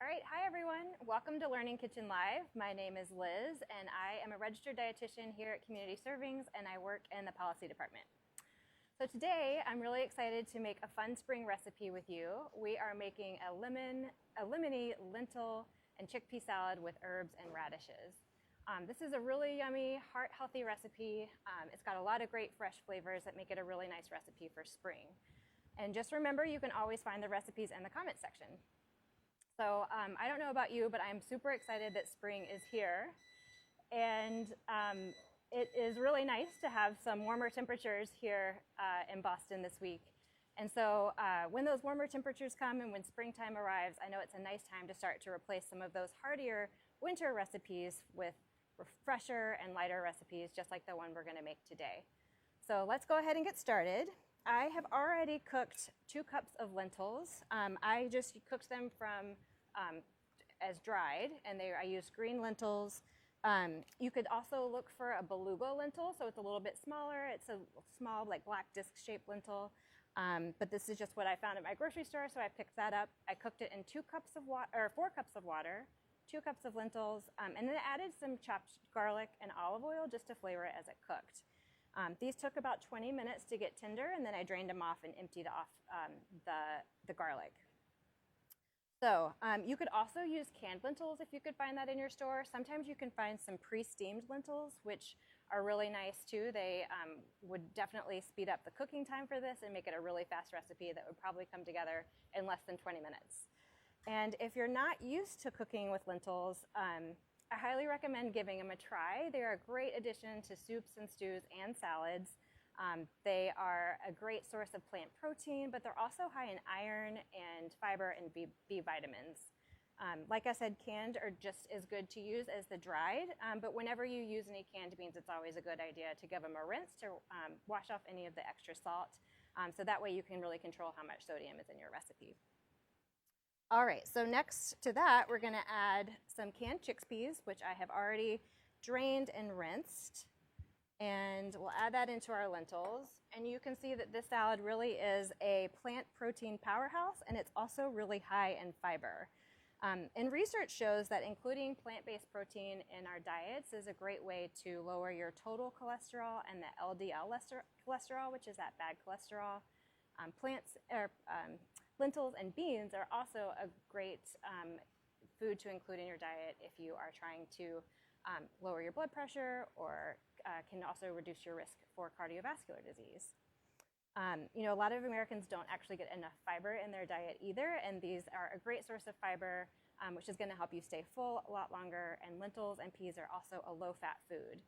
All right, hi everyone. Welcome to Learning Kitchen Live. My name is Liz and I am a registered dietitian here at Community Servings and I work in the policy department. So today I'm really excited to make a fun spring recipe with you. We are making a lemony lentil and chickpea salad with herbs and radishes. This is a really yummy, heart-healthy recipe. It's got a lot of great fresh flavors that make it a really nice recipe for spring. And just remember, you can always find the recipes in the comment section. So I don't know about you, but I'm super excited that spring is here. And it is really nice to have some warmer temperatures here in Boston this week. And so when those warmer temperatures come and when springtime arrives, I know it's a nice time to start to replace some of those heartier winter recipes with fresher and lighter recipes, just like the one we're going to make today. So let's go ahead and get started. I have already cooked 2 cups of lentils. I just cooked them from as dried, and I used green lentils. You could also look for a beluga lentil, so it's a little bit smaller. It's a small, like black disc-shaped lentil, but this is just what I found at my grocery store, so I picked that up. I cooked it in 4 cups of water, 2 cups of lentils, and then I added some chopped garlic and olive oil just to flavor it as it cooked. These took about 20 minutes to get tender, and then I drained them off and emptied off the garlic. So you could also use canned lentils if you could find that in your store. Sometimes you can find some pre-steamed lentils, which are really nice too. They would definitely speed up the cooking time for this and make it a really fast recipe that would probably come together in less than 20 minutes. And if you're not used to cooking with lentils, I highly recommend giving them a try. They're a great addition to soups and stews and salads. They are a great source of plant protein, but they're also high in iron and fiber and B vitamins. Like I said, canned are just as good to use as the dried, but whenever you use any canned beans, it's always a good idea to give them a rinse to wash off any of the extra salt, so that way you can really control how much sodium is in your recipe. All right, so next to that, we're going to add some canned chickpeas, which I have already drained and rinsed. And we'll add that into our lentils. And you can see that this salad really is a plant protein powerhouse, and it's also really high in fiber. And research shows that including plant-based protein in our diets is a great way to lower your total cholesterol and the LDL cholesterol, which is that bad cholesterol. Lentils and beans are also a great food to include in your diet if you are trying to lower your blood pressure or can also reduce your risk for cardiovascular disease. A lot of Americans don't actually get enough fiber in their diet either, and these are a great source of fiber, which is going to help you stay full a lot longer, and lentils and peas are also a low-fat food.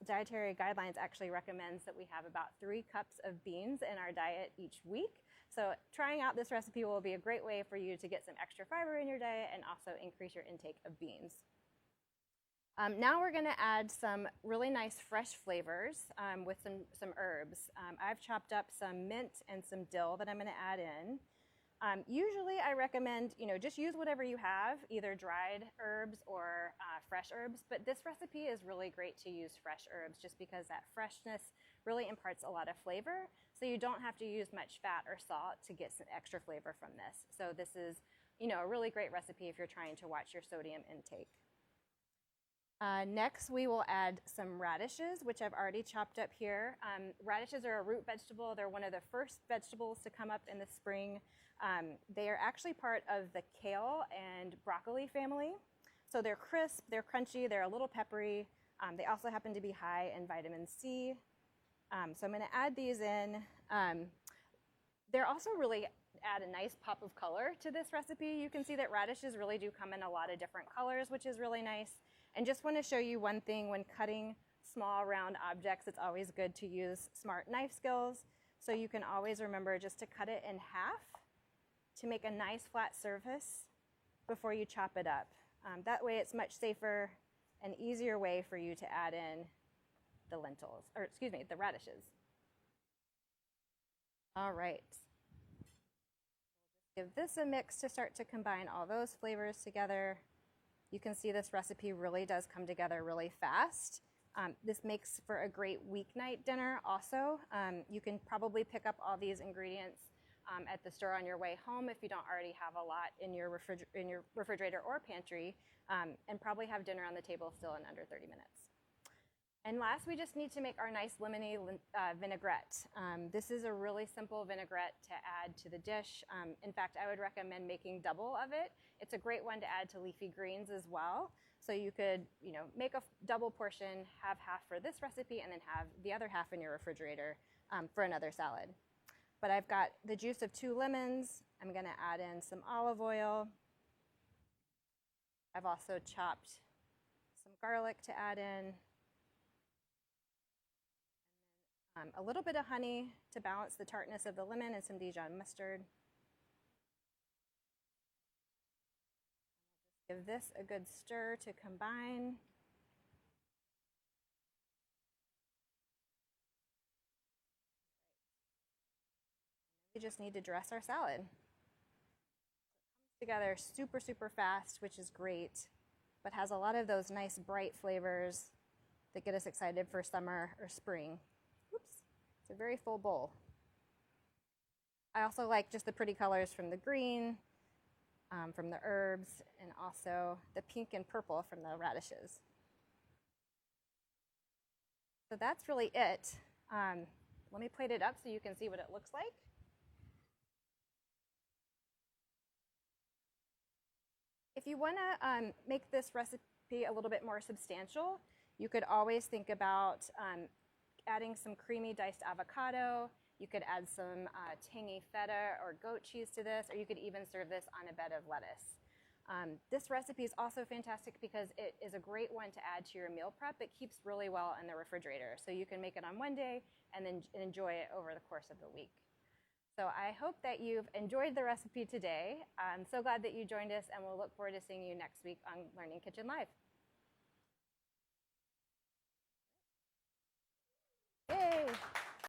Dietary guidelines actually recommends that we have about 3 cups of beans in our diet each week. So trying out this recipe will be a great way for you to get some extra fiber in your diet and also increase your intake of beans. Now we're going to add some really nice fresh flavors with some herbs. I've chopped up some mint and some dill that I'm going to add in. Usually I recommend, just use whatever you have, either dried herbs or fresh herbs, but this recipe is really great to use fresh herbs just because that freshness really imparts a lot of flavor, so you don't have to use much fat or salt to get some extra flavor from this. So this is, a really great recipe if you're trying to watch your sodium intake. Next, we will add some radishes, which I've already chopped up here. Radishes are a root vegetable. They're one of the first vegetables to come up in the spring. They are actually part of the kale and broccoli family. So they're crisp, they're crunchy, they're a little peppery. They also happen to be high in vitamin C. So I'm going to add these in. They're also really add a nice pop of color to this recipe. You can see that radishes really do come in a lot of different colors, which is really nice. And just want to show you one thing: when cutting small round objects, it's always good to use smart knife skills. So you can always remember just to cut it in half to make a nice flat surface before you chop it up. That way it's much safer and easier way for you to add in the the radishes. All right. Give this a mix to start to combine all those flavors together. You can see this recipe really does come together really fast. This makes for a great weeknight dinner also. You can probably pick up all these ingredients at the store on your way home if you don't already have a lot in your refrigerator or pantry, and probably have dinner on the table still in under 30 minutes. And last, we just need to make our nice lemony vinaigrette. This is a really simple vinaigrette to add to the dish. In fact, I would recommend making double of it. It's a great one to add to leafy greens as well. So you could, make a double portion, have half for this recipe, and then have the other half in your refrigerator for another salad. But I've got the juice of 2 lemons. I'm going to add in some olive oil. I've also chopped some garlic to add in. A little bit of honey to balance the tartness of the lemon, and some Dijon mustard. Give this a good stir to combine. We just need to dress our salad. It comes together super, super fast, which is great, but has a lot of those nice bright flavors that get us excited for summer or spring. It's a very full bowl. I also like just the pretty colors from the green, from the herbs, and also the pink and purple from the radishes. So that's really it. Let me plate it up so you can see what it looks like. If you want to make this recipe a little bit more substantial, you could always think about adding some creamy diced avocado. You could add some tangy feta or goat cheese to this, or you could even serve this on a bed of lettuce. This recipe is also fantastic because it is a great one to add to your meal prep. It keeps really well in the refrigerator, so you can make it on one day and then enjoy it over the course of the week. So I hope that you've enjoyed the recipe today. I'm so glad that you joined us, and we'll look forward to seeing you next week on Learning Kitchen Live.